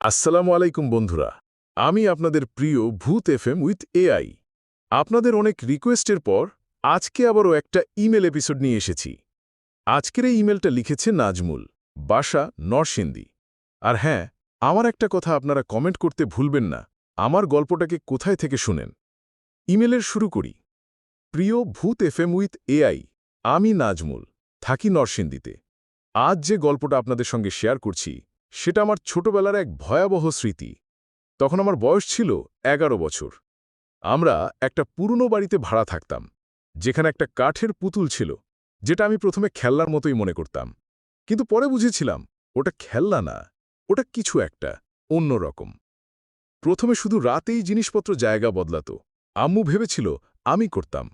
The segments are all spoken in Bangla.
আসসালামু আলাইকুম বন্ধুরা, আমি আপনাদের প্রিয় ভূত এফএম উইথ এআই। আপনাদের অনেক রিকোয়েস্টের পর আজকে আবারও একটা ইমেল এপিসোড নিয়ে এসেছি। আজকের এই ইমেলটা লিখেছে নাজমুল, বাসা নরসিংদী। আর হ্যাঁ, আমার একটা কথা আপনারা কমেন্ট করতে ভুলবেন না, আমার গল্পটাকে কোথায় থেকে শুনেন। ইমেলের শুরু করি। প্রিয় ভূত এফএম উইথ এআই, আমি নাজমুল, থাকি নরসিংদীতে। আজ যে গল্পটা আপনাদের সঙ্গে শেয়ার করছি সেটা আমার ছোটবেলার এক ভয়াবহ স্মৃতি। তখন আমার বয়স ছিল 11 বছর। আমরা একটা পুরনো বাড়িতে ভাড়া থাকতাম, যেখানে একটা কাঠের পুতুল ছিল, যেটা আমি প্রথমে খেলনার মতোই মনে করতাম। কিন্তু পরে বুঝেছিলাম ওটা খেলনা না, ওটা কিছু একটা অন্যরকম। প্রথমে শুধু রাতেই জিনিসপত্র জায়গা বদলাতো। আম্মু ভেবেছিল আমি করতাম।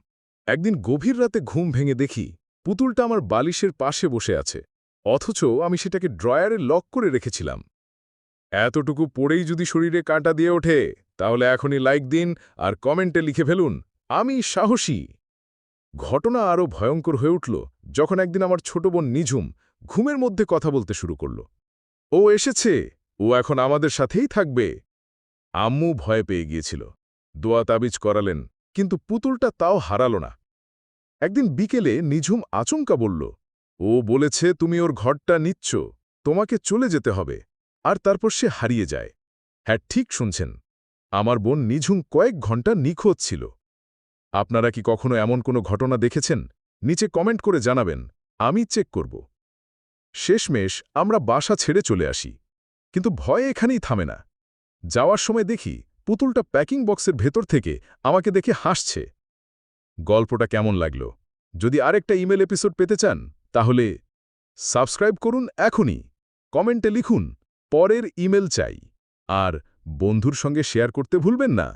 একদিন গভীর রাতে ঘুম ভেঙে দেখি পুতুলটা আমার বালিশের পাশে বসে আছে, অথচ আমি সেটাকে ড্রয়ারে লক করে রেখেছিলাম। এতটুকু পড়েই যদি শরীরে কাঁটা দিয়ে ওঠে, তাহলে এখনই লাইক দিন আর কমেন্টে লিখে ফেলুন, আমি সাহসী। ঘটনা আরও ভয়ঙ্কর হয়ে উঠল যখন একদিন আমার ছোট বোন নিঝুম ঘুমের মধ্যে কথা বলতে শুরু করল। ও এসেছে, ও এখন আমাদের সাথেই থাকবে। আম্মু ভয় পেয়ে গিয়েছিল, দোয়া তাবিজ করালেন, কিন্তু পুতুলটা তাও হারাল না। একদিন বিকেলে নিঝুম আচমকা বলল, ও বলেছে তুমি ওর ঘরটা নিচ্ছ, তোমাকে চলে যেতে হবে। আর তারপর সে হারিয়ে যায়। হ্যাঁ, ঠিক শুনছেন, আমার বোন নিঝুম কয়েক ঘন্টা নিখোঁজ ছিল। আপনারা কি কখনো এমন কোনো ঘটনা দেখেছেন? নিচে কমেন্ট করে জানাবেন, আমি চেক করব। শেষমেশ আমরা বাসা ছেড়ে চলে আসি, কিন্তু ভয় এখানেই থামে না। যাওয়ার সময় দেখি পুতুলটা প্যাকিং বক্সের ভেতর থেকে আমাকে দেখে হাসছে। গল্পটা কেমন লাগলো? যদি আরেকটা ইমেল এপিসোড পেতে চান, তাহলে সাবস্ক্রাইব করুন এখনই। কমেন্টে লিখুন, পরের ইমেল চাই। আর বন্ধুর সঙ্গে শেয়ার করতে ভুলবেন না।